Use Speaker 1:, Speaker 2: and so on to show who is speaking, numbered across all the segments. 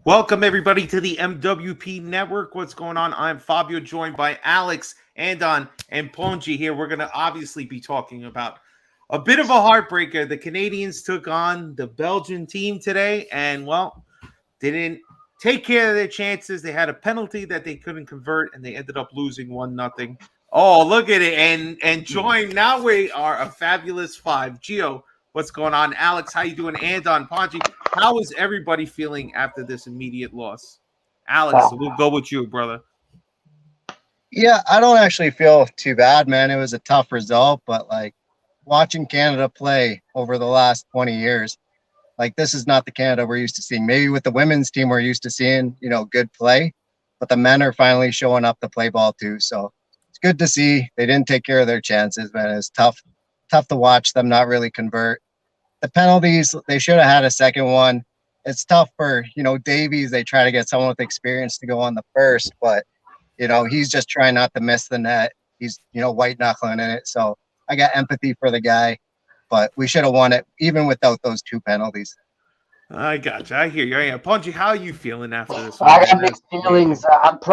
Speaker 1: Welcome, everybody, to the MWP Network. What's going on? I'm Fabio, joined by Alex, Andon, and Ponji here. We're going to obviously be talking about a bit of a heartbreaker. The Canadians took on the Belgian team today, and, well, they didn't take care of their chances. They had a penalty that they couldn't convert, and they ended up losing 1-0. Oh, look at it. And join, now we are a fabulous five. Gio, what's going on? Alex, how you doing? Andon, Ponji, how is everybody feeling after this immediate loss? Alex, we'll go with you, brother.
Speaker 2: Yeah, I don't actually feel too bad, man. It was a tough result, but like watching Canada play over the last 20 years, like this is not the Canada we're used to seeing. Maybe with the women's team, we're used to seeing, good play, but the men are finally showing up to play ball too. So it's good to see. They didn't take care of their chances, man. It's tough to watch them not really convert. The penalties, they should have had a second one. It's tough for, Davies. They try to get someone with experience to go on the first, but he's just trying not to miss the net. He's, white knuckling in it. So I got empathy for the guy, but we should have won it even without those two penalties.
Speaker 1: I got you. I hear you. Yeah, Ponji, how are you feeling after this one,
Speaker 3: I
Speaker 1: man?
Speaker 3: got mixed feelings.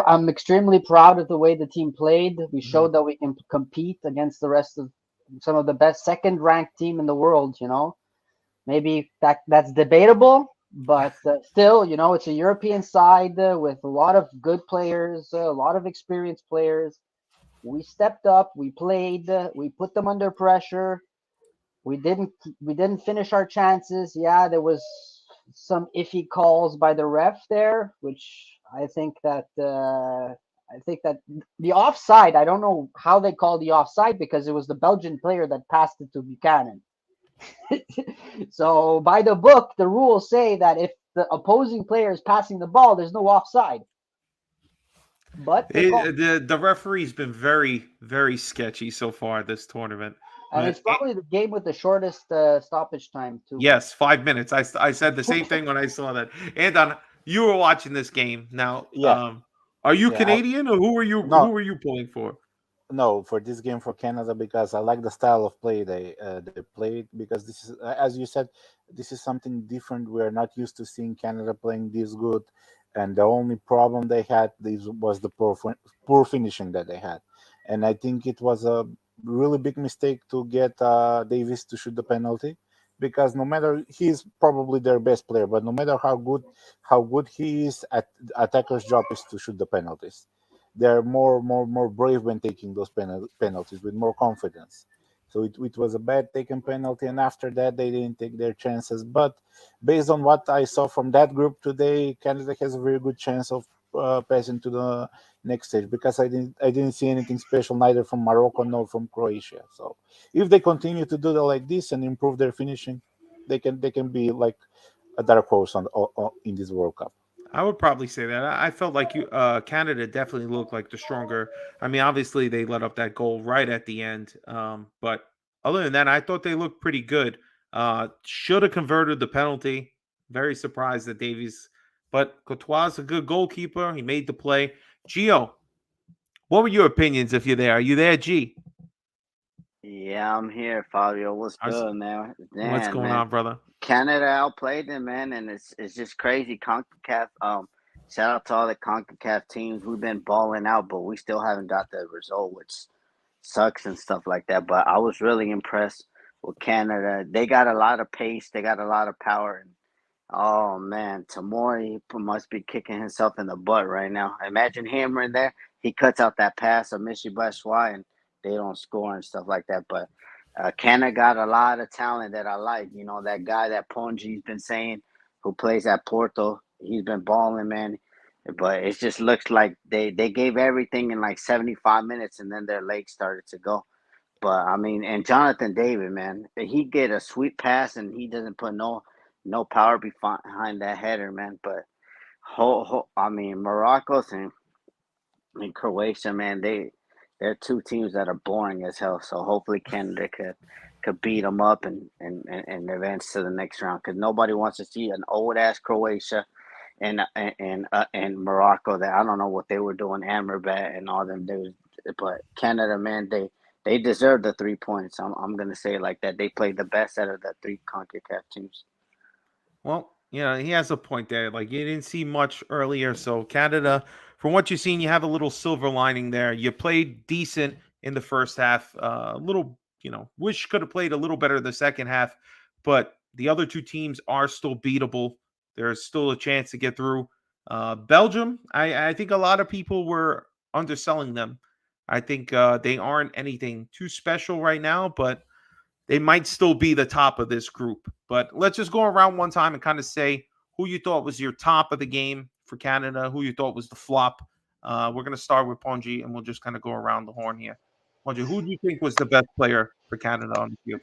Speaker 3: I'm extremely proud of the way the team played. We showed that we can compete against the rest of some of the best second-ranked team in the world. Maybe that's debatable, but still, it's a European side with a lot of good players, a lot of experienced players. We stepped up. We played. We put them under pressure. We didn't finish our chances. Yeah, there was some iffy calls by the ref there, which I think that the offside. I don't know how they called the offside because it was the Belgian player that passed it to Buchanan. So by the book, the rules say that if the opposing player is passing the ball, there's no offside. But
Speaker 1: The referee's been very, very sketchy so far this tournament.
Speaker 3: and it's probably the game with the shortest stoppage time too.
Speaker 1: Yes, 5 minutes. I said the same thing when I saw that. And you were watching this game. Now,
Speaker 4: Yeah,
Speaker 1: are you
Speaker 4: yeah.
Speaker 1: Canadian or who are you?
Speaker 4: No,
Speaker 1: Who are you pulling for?
Speaker 4: no, for this game for Canada because I like the style of play they played because this is as you said, this is something different. We're not used to seeing Canada playing this good, and the only problem they had was the poor finishing that they had, and I think it was a really big mistake to get Davis to shoot the penalty because no matter he's probably their best player, but no matter how good he is at attacker's job is to shoot the penalties. They're more brave when taking those penalties with more confidence. So it was a bad taken penalty, and after that they didn't take their chances. But based on what I saw from that group today, Canada has a very good chance of passing to the next stage because I didn't see anything special neither from Morocco nor from Croatia. So if they continue to do that like this and improve their finishing, they can be like a dark horse in this World Cup.
Speaker 1: I would probably say that. I felt like Canada definitely looked like the stronger. I mean, obviously they let up that goal right at the end, but other than that, I thought they looked pretty good. Should have converted the penalty. Very surprised that Davies, but Courtois is a good goalkeeper. He made the play. Gio, what were your opinions if you're there? Are you there, G?
Speaker 5: Yeah, I'm here, Fabio. What's
Speaker 1: How's-
Speaker 5: good, man?
Speaker 1: What's
Speaker 5: Damn,
Speaker 1: going
Speaker 5: man.
Speaker 1: on, brother?
Speaker 5: Canada outplayed them, man, and it's just crazy. CONCACAF. Shout out to all the CONCACAF teams. We've been balling out, but we still haven't got the result, which sucks and stuff like that. But I was really impressed with Canada. They got a lot of pace. They got a lot of power. And oh man, Tamori must be kicking himself in the butt right now. Imagine him right there. He cuts out that pass of Michy Batshuayi and they don't score and stuff like that. But Canada got a lot of talent that I like. That guy that Ponji's been saying who plays at Porto, he's been balling, man. But it just looks like they gave everything in like 75 minutes and then their legs started to go. But I mean, and Jonathan David, man, he get a sweet pass and he doesn't put no power behind that header, man. But I mean, Morocco's and Croatia, man, they're two teams that are boring as hell. So hopefully Canada could beat them up and advance to the next round because nobody wants to see an old ass Croatia and Morocco that I don't know what they were doing, Amrabat and all them dudes. But Canada, man, they deserve the 3 points. I'm gonna say it like that. They played the best out of the three CONCACAF teams.
Speaker 1: Well, He has a point there. Like you didn't see much earlier, so Canada, from what you've seen, you have a little silver lining there. You played decent in the first half. A little, wish could have played a little better the second half, but the other two teams are still beatable. There's still a chance to get through. Belgium, I think a lot of people were underselling them. I think they aren't anything too special right now, but they might still be the top of this group. But let's just go around one time and kind of say who you thought was your top of the game for Canada, who you thought was the flop. We're going to start with Ponji, and we'll just kind of go around the horn here. Ponji, who do you think was the best player for Canada on the field?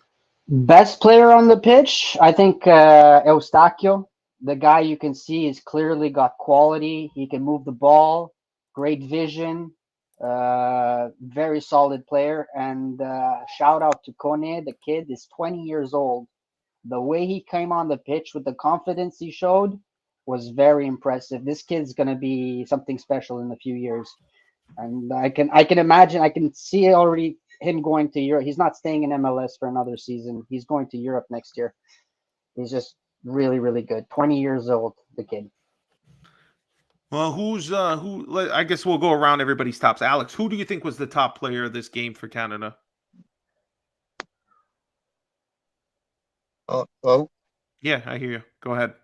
Speaker 3: Best player on the pitch, I think Eustachio. The guy you can see is clearly got quality. He can move the ball, great vision, very solid player. And shout out to Kone. The kid is 20 years old. The way he came on the pitch with the confidence he showed was very impressive. This kid's gonna be something special in a few years. And I can imagine, I can see already him going to Europe. He's not staying in MLS for another season. He's going to Europe next year. He's just really, really good. 20 years old, the kid.
Speaker 1: Well, I guess we'll go around everybody's tops. Alex, who do you think was the top player of this game for Canada?
Speaker 2: Oh,
Speaker 1: Yeah, I hear you. Go ahead.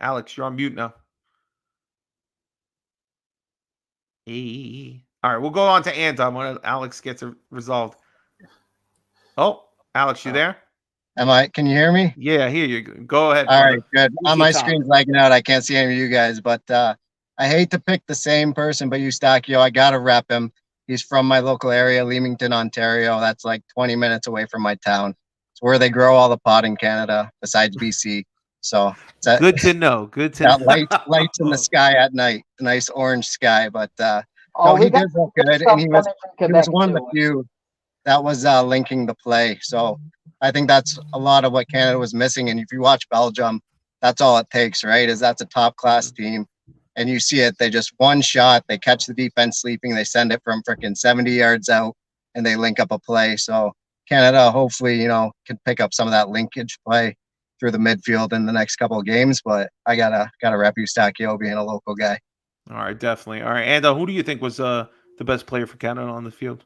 Speaker 1: Alex, you're on mute now. All right, we'll go on to Anton when Alex gets it resolved. Oh, Alex, you there?
Speaker 2: can you hear me?
Speaker 1: Yeah, I hear you. Go ahead,
Speaker 2: All
Speaker 1: brother.
Speaker 2: right, good.
Speaker 1: Who's your
Speaker 2: My
Speaker 1: top?
Speaker 2: screen's lagging out. I can't see any of you guys, but I hate to pick the same person, but Eustachio, I gotta rep him. He's from my local area, Leamington, Ontario. That's like 20 minutes away from my town. It's where they grow all the pot in Canada, besides BC. So it's
Speaker 1: Good to know. Good to
Speaker 2: that
Speaker 1: know.
Speaker 2: lights in the sky at night, a nice orange sky. But
Speaker 3: Oh,
Speaker 2: no,
Speaker 3: we
Speaker 2: he
Speaker 3: got
Speaker 2: did look
Speaker 3: good
Speaker 2: good,
Speaker 3: stuff
Speaker 2: and he
Speaker 3: coming from
Speaker 2: was
Speaker 3: Quebec
Speaker 2: one of the
Speaker 3: too.
Speaker 2: few that was linking the play. So I think that's a lot of what Canada was missing. And if you watch Belgium, that's all it takes, right? Is that's a top class team. And you see it, they just one shot, they catch the defense sleeping, they send it from freaking 70 yards out, and they link up a play. So Canada, hopefully, can pick up some of that linkage play through the midfield in the next couple of games. But I gotta rep Eustachio being a local guy.
Speaker 1: All right, definitely. All right, and who do you think was the best player for Canada on the field?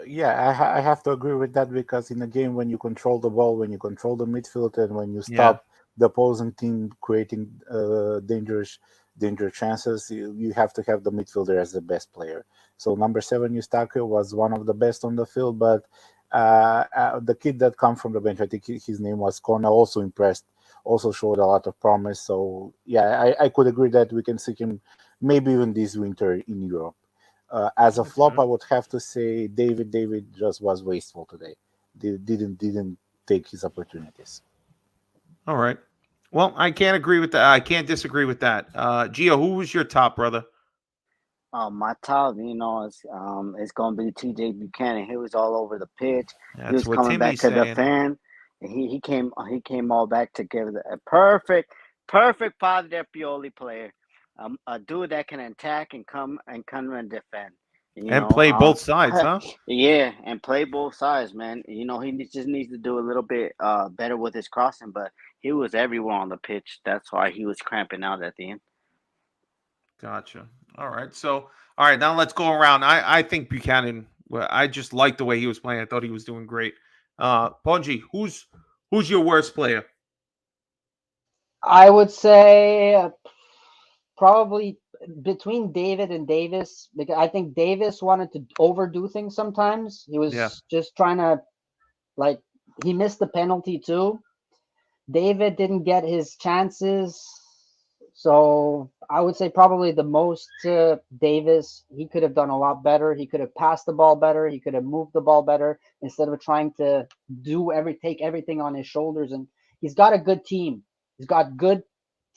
Speaker 4: Yeah, I have to agree with that because in a game when you control the ball, when you control the midfield, and when you
Speaker 1: Yeah.
Speaker 4: stop the opposing team creating dangerous chances, you have to have the midfielder as the best player. So number 7, Eustachio, was one of the best on the field, but the kid that come from the bench, I think his name was Kona, also impressed, also showed a lot of promise. So yeah, I could agree that we can see him maybe even this winter in Europe. As a flop, I would have to say David. David just was wasteful today. Didn't take his opportunities.
Speaker 1: All right. Well, I can't agree with that. I can't disagree with that. Gio, who was your top, brother?
Speaker 5: My top, it's gonna be T.J. Buchanan. He was all over the pitch. He
Speaker 1: That's
Speaker 5: was
Speaker 1: what
Speaker 5: coming back
Speaker 1: Timmy's
Speaker 5: to
Speaker 1: saying.
Speaker 5: defend. And he came all back to give a perfect positive Pioli player. A dude that can attack and come and defend.
Speaker 1: And play both sides, huh?
Speaker 5: Yeah, and play both sides, man. Just needs to do a little bit better with his crossing, but he was everywhere on the pitch. That's why he was cramping out at the end.
Speaker 1: Gotcha. All right. So, all right, now let's go around. I think Buchanan. Well, I just liked the way he was playing. I thought he was doing great. Ponji, who's your worst player?
Speaker 3: I would say probably between David and Davis, because I think Davis wanted to overdo things sometimes. He
Speaker 1: Yeah.
Speaker 3: was just trying to, like, he missed the penalty too. David didn't get his chances. So I would say probably the most Davis. He could have done a lot better. He could have passed the ball better. He could have moved the ball better instead of trying to take everything on his shoulders. And he's got a good team. He's got good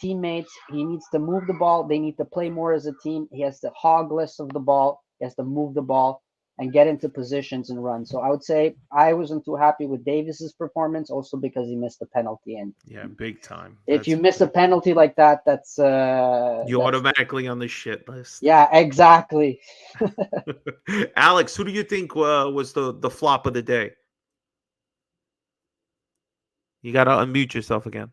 Speaker 3: teammates. He needs to move the ball. They need to play more as a team. He has to hog less of the ball. He has to move the ball and get into positions and run. So I would say I wasn't too happy with Davis's performance, also because he missed the penalty. And
Speaker 1: Yeah, big time.
Speaker 3: if you miss a penalty like that, that's
Speaker 1: automatically on the shit list.
Speaker 3: Yeah, exactly.
Speaker 1: Alex, who do you think was the flop of the day? You got to unmute yourself again.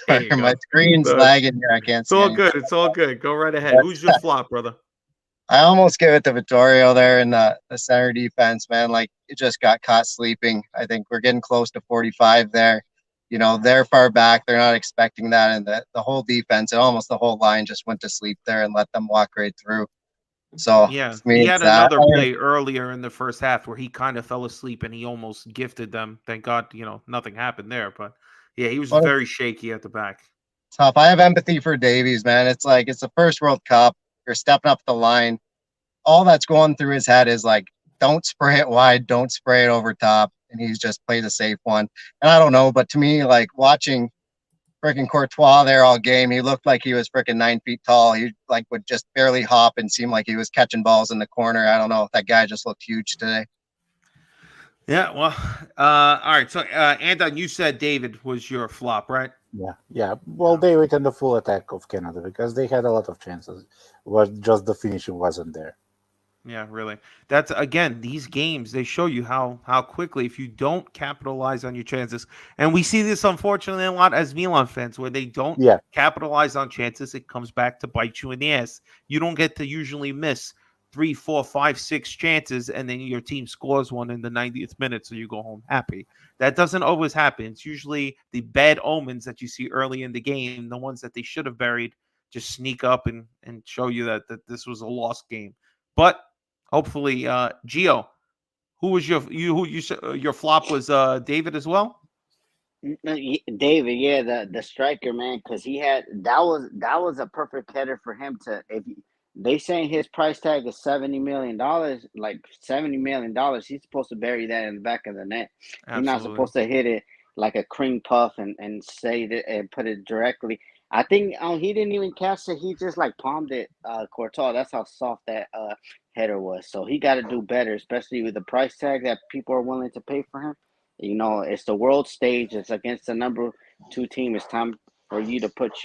Speaker 1: There
Speaker 2: Sorry,
Speaker 1: you
Speaker 2: my
Speaker 1: go.
Speaker 2: screen's
Speaker 1: So
Speaker 2: lagging here. I can't
Speaker 1: it's
Speaker 2: see
Speaker 1: all
Speaker 2: anything.
Speaker 1: good. It's all good. Go right ahead. Who's your flop, brother?
Speaker 2: I almost give it to Vittorio there in the center defense, man. Like, it just got caught sleeping. I think we're getting close to 45 there. They're far back. They're not expecting that. And the whole defense and almost the whole line just went to sleep there and let them walk right through. So
Speaker 1: Yeah,
Speaker 2: to me,
Speaker 1: he
Speaker 2: it's
Speaker 1: had
Speaker 2: that.
Speaker 1: another play earlier in the first half where he kind of fell asleep and he almost gifted them. Thank God, nothing happened there. But yeah, he was
Speaker 2: What
Speaker 1: very shaky at the back.
Speaker 2: tough. I have empathy for Davies, man. It's like it's the first World Cup. You're stepping up the line. All that's going through his head is like, don't spray it wide, don't spray it over top. And he's just played a safe one. And I don't know, but to me, like watching freaking Courtois there all game, he looked like he was freaking 9 feet tall. He like would just barely hop and seem like he was catching balls in the corner. I don't know. That guy just looked huge today.
Speaker 1: Yeah, well, all right. So, Anton, you said David was your flop, right?
Speaker 4: Yeah. Well, they were in the full attack of Canada because they had a lot of chances, but just the finishing wasn't there.
Speaker 1: Yeah, really. That's again, these games they show you how quickly if you don't capitalize on your chances, and we see this unfortunately a lot as Milan fans where they don't
Speaker 4: Yeah,
Speaker 1: capitalize on chances, it comes back to bite you in the ass. You don't get to usually miss 3, 4, 5, 6 chances, and then your team scores one in the 90th minute, so you go home happy. That doesn't always happen. It's usually the bad omens that you see early in the game, the ones that they should have buried, just sneak up and show you that this was a lost game. But hopefully, Gio, who was your flop was David as well?
Speaker 5: David, yeah, the striker, man, because that was a perfect header for him to. If they saying his price tag is $70 million, like $70 million, he's supposed to bury that in the back of the net. He's not
Speaker 1: Absolutely.
Speaker 5: supposed to hit it like a cream puff and say it and put it directly. I think he didn't even catch it. He just like palmed it, Courtois. That's how soft that header was. So he got to do better, especially with the price tag that people are willing to pay for him. It's the world stage. It's against the number 2 team. It's time for you to put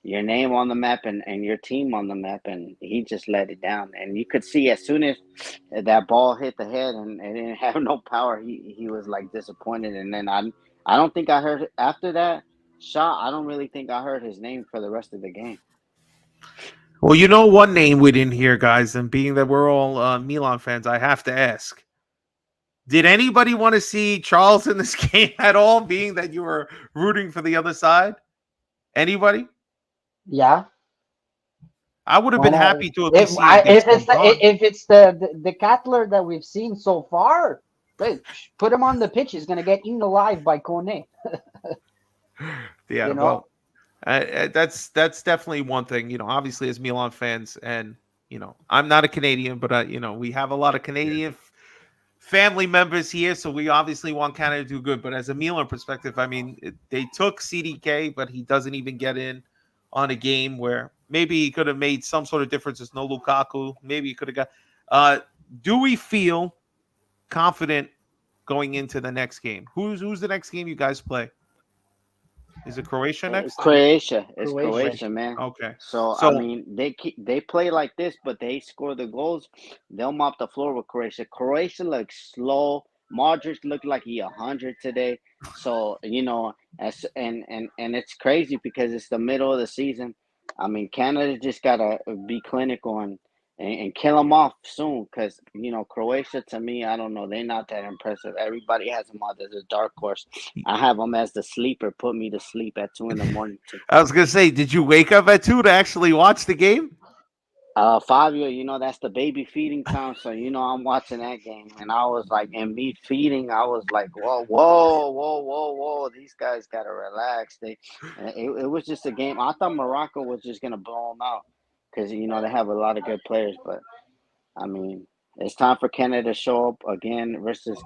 Speaker 5: your name on the map and your team on the map. And he just let it down. And you could see as soon as that ball hit the head and it didn't have no power, he was like disappointed. And then I don't think I heard after that shot. I don't really think I heard his name for the rest of the game.
Speaker 1: Well, one name we didn't hear, guys, and being that we're all Milan fans, I have to ask: did anybody want to see Charles in this game at all? Being that you were rooting for the other side, anybody?
Speaker 3: Yeah.
Speaker 1: I would have
Speaker 3: Why
Speaker 1: been
Speaker 3: not?
Speaker 1: happy to at least see him get
Speaker 3: If
Speaker 1: sent on.
Speaker 3: it's the Cattler that we've seen so far, put him on the pitch. He's gonna get eaten alive by Kone.
Speaker 1: Yeah,
Speaker 3: You know.
Speaker 1: well, that's definitely one thing. Obviously as Milan fans, and I'm not a Canadian, but we have a lot of Canadian family members here, so we obviously want Canada to do good. But as a Milan perspective, I mean, they took CDK, but he doesn't even get in on a game where maybe he could have made some sort of difference. There's no Lukaku. Maybe he could have got. Do we feel confident going into the next game? Who's the next game you guys play? Is it Croatia next?
Speaker 5: Croatia. It's
Speaker 3: Croatia.
Speaker 5: Croatia, man.
Speaker 1: Okay.
Speaker 5: So I
Speaker 1: So
Speaker 5: mean, they play like this, but they score the goals. They'll mop the floor with Croatia. Croatia looks slow. Modric looked like he 100 today. So as and it's crazy because it's the middle of the season. I mean, Canada just gotta be clinical and kill them off soon because Croatia to me, I don't know, they're not that impressive. Everybody has them out as a dark horse. I have them as the sleeper. Put me to sleep at 2 in the morning too.
Speaker 1: I was gonna say, did you wake up at 2 to actually watch the game?
Speaker 5: Fabio, that's the baby feeding time. So, I'm watching that game and I was like, and me feeding, I was like, whoa, whoa, whoa, whoa, whoa. These guys got to relax. It was just a game. I thought Morocco was just going to blow them out because, they have a lot of good players. But, I mean, it's time for Canada to show up again versus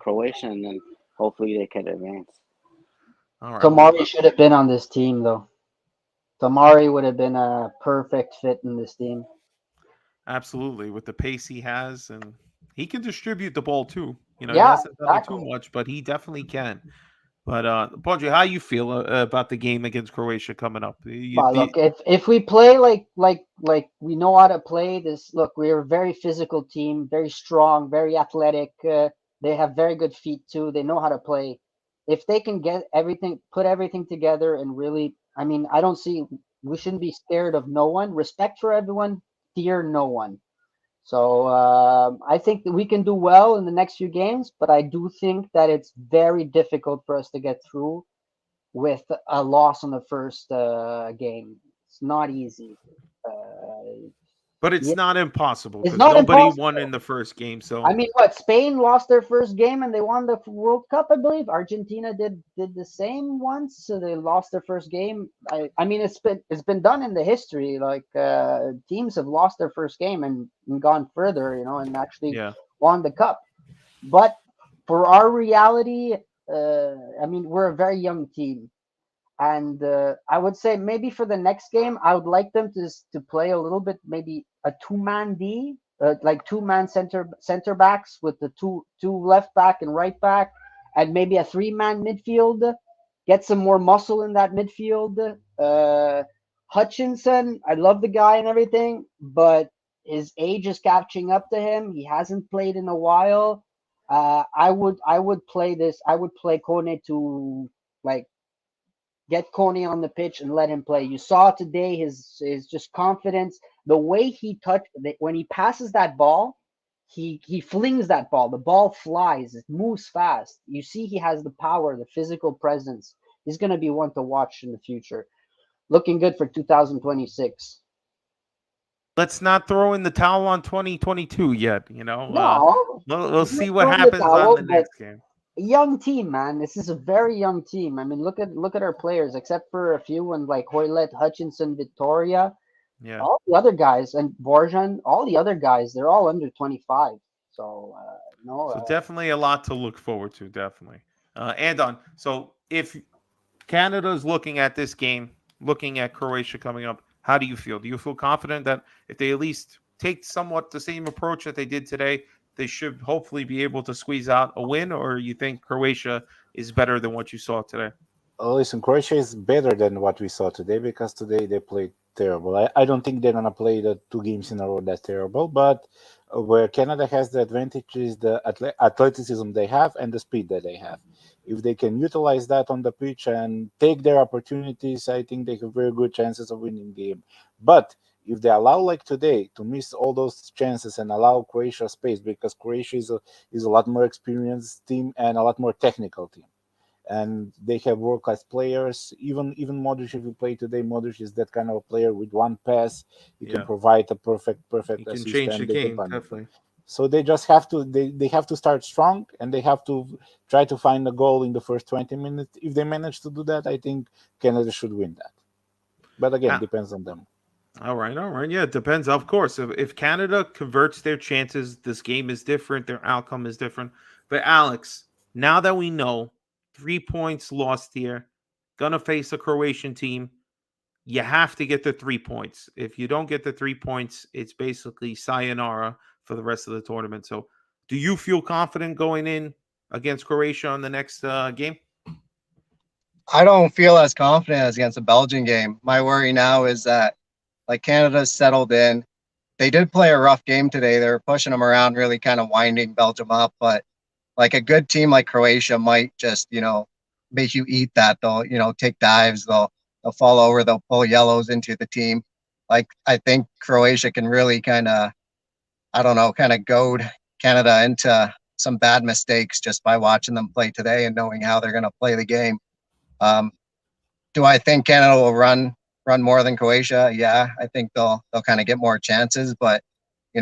Speaker 5: Croatia and then hopefully they can advance.
Speaker 1: All right. Well,
Speaker 3: Tomari should have been on this team though. Tomari would have been a perfect fit in this team.
Speaker 1: absolutely. With the pace he has, and he can distribute the ball too. He
Speaker 3: Yeah,
Speaker 1: hasn't done it too
Speaker 3: exactly.
Speaker 1: much, but he definitely can. But Ponji, how you feel about the game against Croatia coming up?
Speaker 3: But look, if we play like we know how to play this, look, we're a very physical team, very strong, very athletic. They have very good feet too. They know how to play. If they can put everything together, and really, I mean, I don't see we shouldn't be scared of no one. Respect for everyone, fear no one. So I think that we can do well in the next few games, but I do think that it's very difficult for us to get through with a loss on the first game. It's not easy. Uh,
Speaker 1: But it's
Speaker 3: yeah,
Speaker 1: not impossible
Speaker 3: it's
Speaker 1: because
Speaker 3: not
Speaker 1: nobody won
Speaker 3: impossible.
Speaker 1: in the first game.
Speaker 3: I
Speaker 1: So
Speaker 3: mean, what, Spain lost their first game and they won the World Cup, I believe. Argentina did the same once, so they lost their first game. I mean, it's been done in the history. Like teams have lost their first game and gone further, and actually
Speaker 1: yeah,
Speaker 3: won the cup. But for our reality, I mean, we're a very young team. And I would say maybe for the next game, I would like them to play a little bit, maybe a two-man D, like two-man center backs with the two left back and right back, and maybe a three-man midfield. Get some more muscle in that midfield. Hutchinson, I love the guy and everything, but his age is catching up to him. He hasn't played in a while. I would play this. I would play Kone to like get Coney on the pitch and let him play. You saw today his just confidence, the way he touched when he passes that ball, he flings that ball. The ball flies, it moves fast. You see he has the power, the physical presence. He's going to be one to watch in the future. Looking good for 2026.
Speaker 1: let's not throw in the towel on 2022 yet.
Speaker 3: No,
Speaker 1: We'll
Speaker 3: not
Speaker 1: see what
Speaker 3: throwing the
Speaker 1: happens on
Speaker 3: towel,
Speaker 1: the
Speaker 3: but
Speaker 1: next game.
Speaker 3: young team, man. This is a very young team. I mean, look at our players, except for a few and like Hoylett, Hutchinson, Victoria.
Speaker 1: Yeah.
Speaker 3: All the other guys and Borjan, all the other guys, they're all under 25. So no,
Speaker 1: So definitely a lot to look forward to. Definitely. Andon. So if Canada's looking at this game, looking at Croatia coming up, how do you feel? Do you feel confident that if they at least take somewhat the same approach that they did today, they should hopefully be able to squeeze out a win, or you think Croatia is better than what you saw today?
Speaker 4: Listen, Croatia is better than what we saw today because today they played terrible. I don't think they're gonna play the two games in a row that's terrible. But where Canada has the advantage is the athleticism they have and the speed that they have. If they can utilize that on the pitch and take their opportunities, I think they have very good chances of winning the game. But if they allow, like today, to miss all those chances and allow Croatia space, because Croatia is a lot more experienced team and a lot more technical team, and they have world class players. Even Modric, if you play today, Modric is that kind of a player. With one pass, he can
Speaker 1: Yeah.
Speaker 4: provide a
Speaker 1: He
Speaker 4: perfect
Speaker 1: can
Speaker 4: assist,
Speaker 1: change the
Speaker 4: and they can
Speaker 1: game,
Speaker 4: punish them.
Speaker 1: definitely.
Speaker 4: So they just have to they have to start strong, and they have to try to find a goal in the first 20 minutes. If they manage to do that, I think Canada should win that. But again,
Speaker 1: Ah,
Speaker 4: depends on them.
Speaker 1: all right, all right. Yeah, it depends. Of course, if Canada converts their chances, this game is different. Their outcome is different. But Alex, now that we know 3 points lost here, gonna face a Croatian team, you have to get the 3 points. If you don't get the 3 points, it's basically sayonara for the rest of the tournament. So, do you feel confident going in against Croatia on the next game?
Speaker 2: I don't feel as confident as against the Belgian game. My worry now is that like Canada's settled in. They did play a rough game today. They were pushing them around, really kind of winding Belgium up. But like a good team like Croatia might just, make you eat that. They'll, take dives. They'll fall over. They'll pull yellows into the team. Like I think Croatia can really kind of, I don't know, kind of goad Canada into some bad mistakes just by watching them play today and knowing how they're going to play the game. Um, do I think Canada will run more than Croatia? Yeah, I think they'll kind of get more chances, but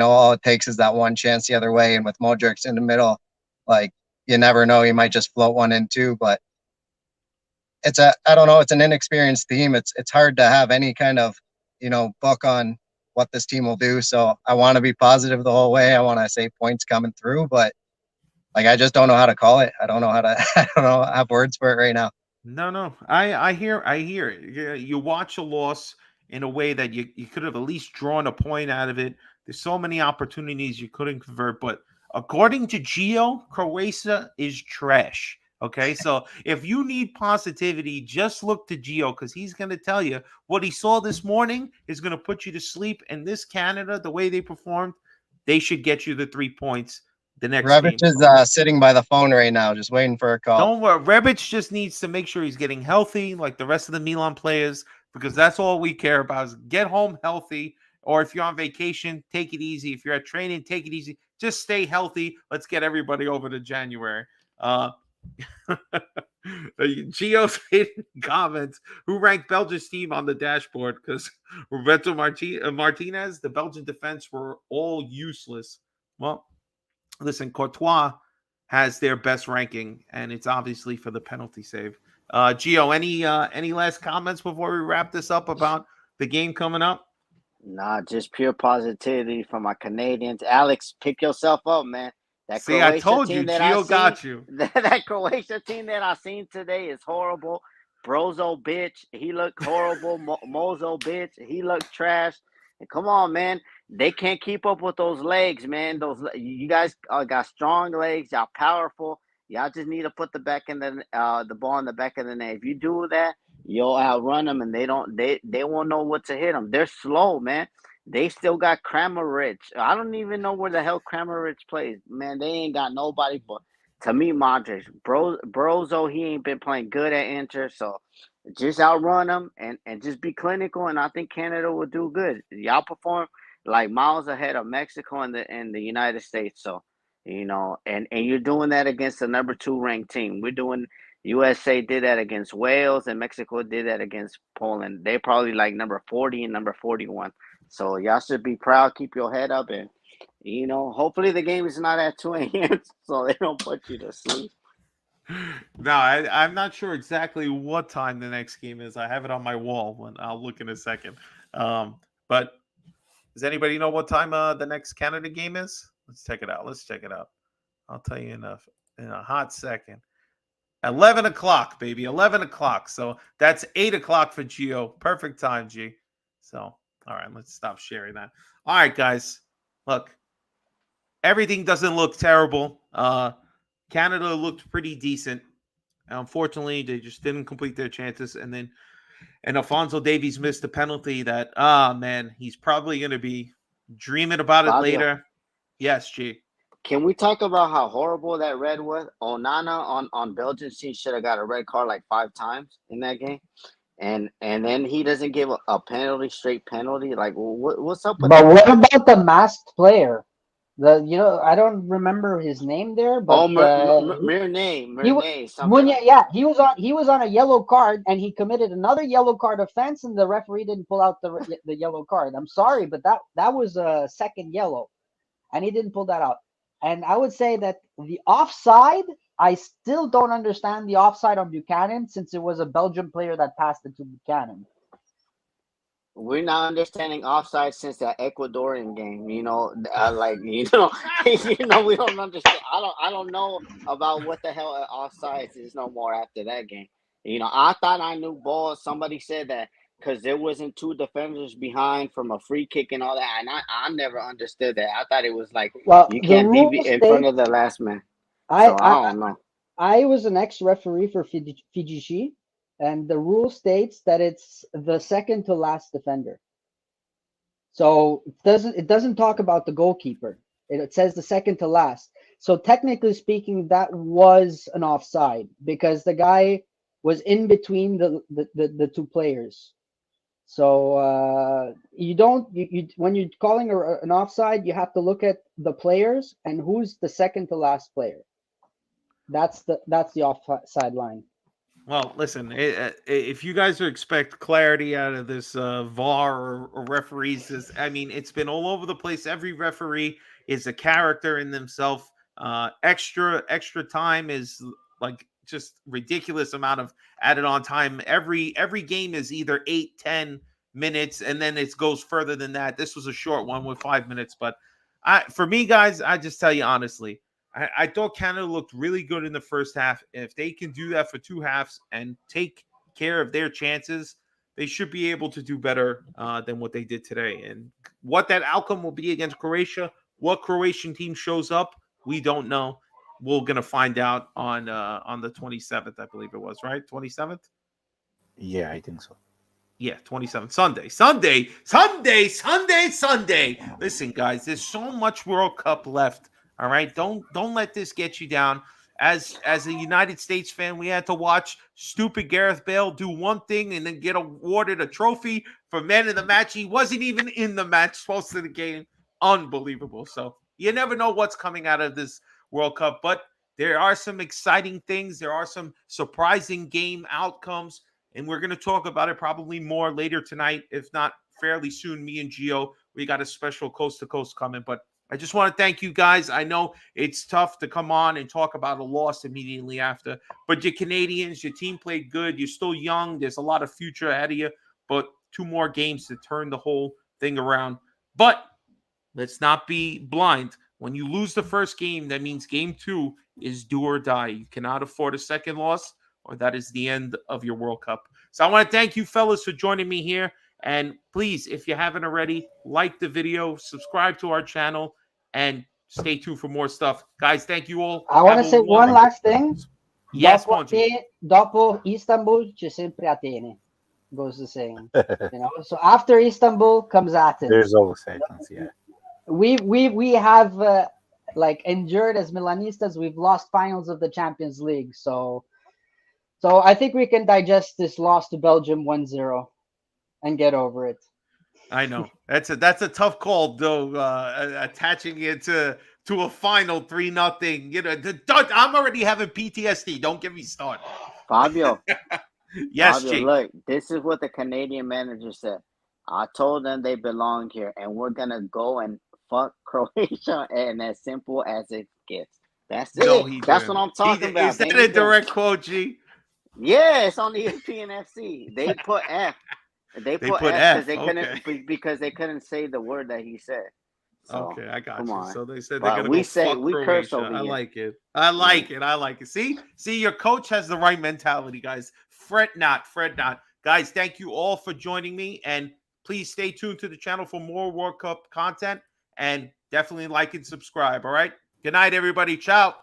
Speaker 2: all it takes is that one chance the other way. And with Modric in the middle, like you never know, he might just float one in too. But I don't know, it's an inexperienced team. It's hard to have any kind of book on what this team will do. So I want to be positive the whole way. I want to say points coming through, but like I just don't know how to call it. I don't know how to. I don't know. I have words for it right now.
Speaker 1: No, no. I hear it. You watch a loss in a way that you could have at least drawn a point out of it. There's so many opportunities you couldn't convert, but according to Gio, Croatia is trash. Okay, so if you need positivity, just look to Gio because he's going to tell you what he saw this morning is going to put you to sleep. And this Canada, the way they performed, they should get you the 3 points. the next
Speaker 2: Rebic
Speaker 1: game.
Speaker 2: is sitting by the phone right now, just waiting for a call.
Speaker 1: Don't worry. Rebic just needs to make sure he's getting healthy like the rest of the Milan players, because that's all we care about is get home healthy. Or if you're on vacation, take it easy. If you're at training, take it easy. Just stay healthy. Let's get everybody over to January. Gio's hidden comments. Who ranked Belgium's team on the dashboard? Because Roberto Martinez, the Belgian defense were all useless. Well, listen, Courtois has their best ranking, and it's obviously for the penalty save. Gio, any last comments before we wrap this up about the game coming up?
Speaker 5: Nah, just pure positivity from my Canadians. Alex, pick yourself up, man. That
Speaker 1: See, I
Speaker 5: Croatia
Speaker 1: told you,
Speaker 5: team that I
Speaker 1: Gio
Speaker 5: seen,
Speaker 1: got you.
Speaker 5: that Croatia team that I seen today is horrible. Brozo bitch, he looked horrible. Mozo bitch, he looked trash. And come on, man, they can't keep up with those legs, man. Those you guys got strong legs. Y'all powerful. Y'all just need to put the ball in the back of the net. If you do that, you'll outrun them, and they won't know what to hit them. They're slow, man. They still got Kramaric. I don't even know where the hell Kramaric plays. Man, they ain't got nobody but to me, Modric. Brozo, he ain't been playing good at Inter, so just outrun them and just be clinical, and I think Canada will do good. Y'all perform like miles ahead of Mexico and the United States. So, and you're doing that against the number 2 ranked team. USA did that against Wales, and Mexico did that against Poland. They're probably like number 40 and number 41. So y'all should be proud. Keep your head up, and hopefully the game is not at 2 a.m. so they don't put you to sleep.
Speaker 1: No, I'm not sure exactly what time the next game is. I have it on my wall, and I'll look in a second. But does anybody know what time the next Canada game is? Let's check it out. I'll tell you in a hot second. 11 o'clock, baby. 11 o'clock. So that's 8 o'clock for Gio. Perfect time, G. So, all right, let's stop sharing that. All right, guys. Look, everything doesn't look terrible. Canada looked pretty decent. Unfortunately, they just didn't complete their chances. And Alphonso Davies missed a penalty that, man, he's probably going to be dreaming about it
Speaker 5: Fabio,
Speaker 1: later. Yes, G.
Speaker 5: can we talk about how horrible that red was? Onana on Belgium's team should have got a red card like 5 times in that game. And then he doesn't give a penalty, straight penalty. Like, what's up with
Speaker 3: But
Speaker 5: that
Speaker 3: what
Speaker 5: guy?
Speaker 3: about the masked player? I don't remember his name there,
Speaker 5: Oh,
Speaker 3: but
Speaker 5: Murnay, something
Speaker 3: Munya,
Speaker 5: like
Speaker 3: yeah,
Speaker 5: that.
Speaker 3: he was on a yellow card, and he committed another yellow card offense, and the referee didn't pull out the yellow card. I'm sorry, but that was a second yellow, and he didn't pull that out. And I would say that the offside, I still don't understand the offside on Buchanan, since it was a Belgian player that passed it to Buchanan.
Speaker 5: We're not understanding offside since that Ecuadorian game. We don't understand. I don't know about what the hell offsides is no more after that game. I thought I knew ball. Somebody said that because there wasn't 2 defenders behind from a free kick and all that, and I never understood that. I thought it was like
Speaker 3: Well,
Speaker 5: you
Speaker 3: the
Speaker 5: can't be
Speaker 3: rule
Speaker 5: in front
Speaker 3: states
Speaker 5: of the last man.
Speaker 3: I
Speaker 5: So
Speaker 3: I
Speaker 5: I don't know.
Speaker 3: I was an ex-referee for Fiji, and the rule states that it's the second to last defender. So it doesn't talk about the goalkeeper. It says the second to last. So technically speaking, that was an offside because the guy was in between the 2 players. So you don't you when you're calling an offside, you have to look at the players and who's the second to last player. That's the offside line.
Speaker 1: Well, listen, if you guys expect clarity out of this VAR or referees, I mean, it's been all over the place. Every referee is a character in themselves. Extra time is like just ridiculous amount of added on time. Every game is either 8-10 minutes, and then it goes further than that. This was a short one with 5 minutes, but for me, guys, I just tell you honestly. I thought Canada looked really good in the first half. If they can do that for 2 halves and take care of their chances, they should be able to do better than what they did today. And what that outcome will be against Croatia, what Croatian team shows up, we don't know. We're gonna find out on the 27th, I believe it was, right? 27th?
Speaker 4: Yeah, I think so.
Speaker 1: Yeah, 27th. Sunday. Listen, guys, there's so much World Cup left All right, don't let this get you down. As a United States fan, we had to watch stupid Gareth Bale do one thing and then get awarded a trophy for man of the match. He wasn't even in the match most of the game. Unbelievable. So you never know what's coming out of this World Cup, but there are some exciting things. There are some surprising game outcomes, and we're going to talk about it probably more later tonight, if not fairly soon. Me and Gio, we got a special coast to coast coming, but I just want to thank you guys. I know it's tough to come on and talk about a loss immediately after, but you Canadians, your team played good. You're still young. There's a lot of future ahead of you, but 2 more games to turn the whole thing around. But let's not be blind. When you lose the first game, that means game 2 is do or die. You cannot afford a second loss, or that is the end of your World Cup. So I want to thank you, fellas, for joining me here. And please, if you haven't already, like the video, subscribe to our channel, and stay tuned for more stuff. Guys, thank you all.
Speaker 3: I want to say one last thing.
Speaker 1: Yes,
Speaker 3: dopo Istanbul c'è sempre Atene, goes the saying. So after Istanbul comes Athens.
Speaker 4: There's always Athens, yeah.
Speaker 3: We have endured as Milanistas. We've lost finals of the Champions League, so I think we can digest this loss to Belgium 1-0 and get over it.
Speaker 1: I know that's a tough call, though. Attaching it to a final 3-0. I'm already having PTSD. Don't get me started.
Speaker 5: Fabio.
Speaker 1: Yes,
Speaker 5: Fabio,
Speaker 1: Jake.
Speaker 5: look, this is what the Canadian manager said. I told them they belong here, and we're gonna go and fuck Croatia, and as simple as it gets. That's it. That's what I'm talking about.
Speaker 1: Is that a direct quote, G?
Speaker 5: Yeah, it's on the PNFC. They put F. They put F because they couldn't say the word that he said. So,
Speaker 1: okay, I got you.
Speaker 5: On.
Speaker 1: So they said
Speaker 5: they're
Speaker 1: going to
Speaker 5: go
Speaker 1: fuck
Speaker 5: we
Speaker 1: Croatia.
Speaker 5: curse over
Speaker 1: I
Speaker 5: here.
Speaker 1: like it. I like it. See, your coach has the right mentality, guys. Fret not. Guys, thank you all for joining me, and please stay tuned to the channel for more World Cup content, and definitely like and subscribe, all right? Good night, everybody. Ciao.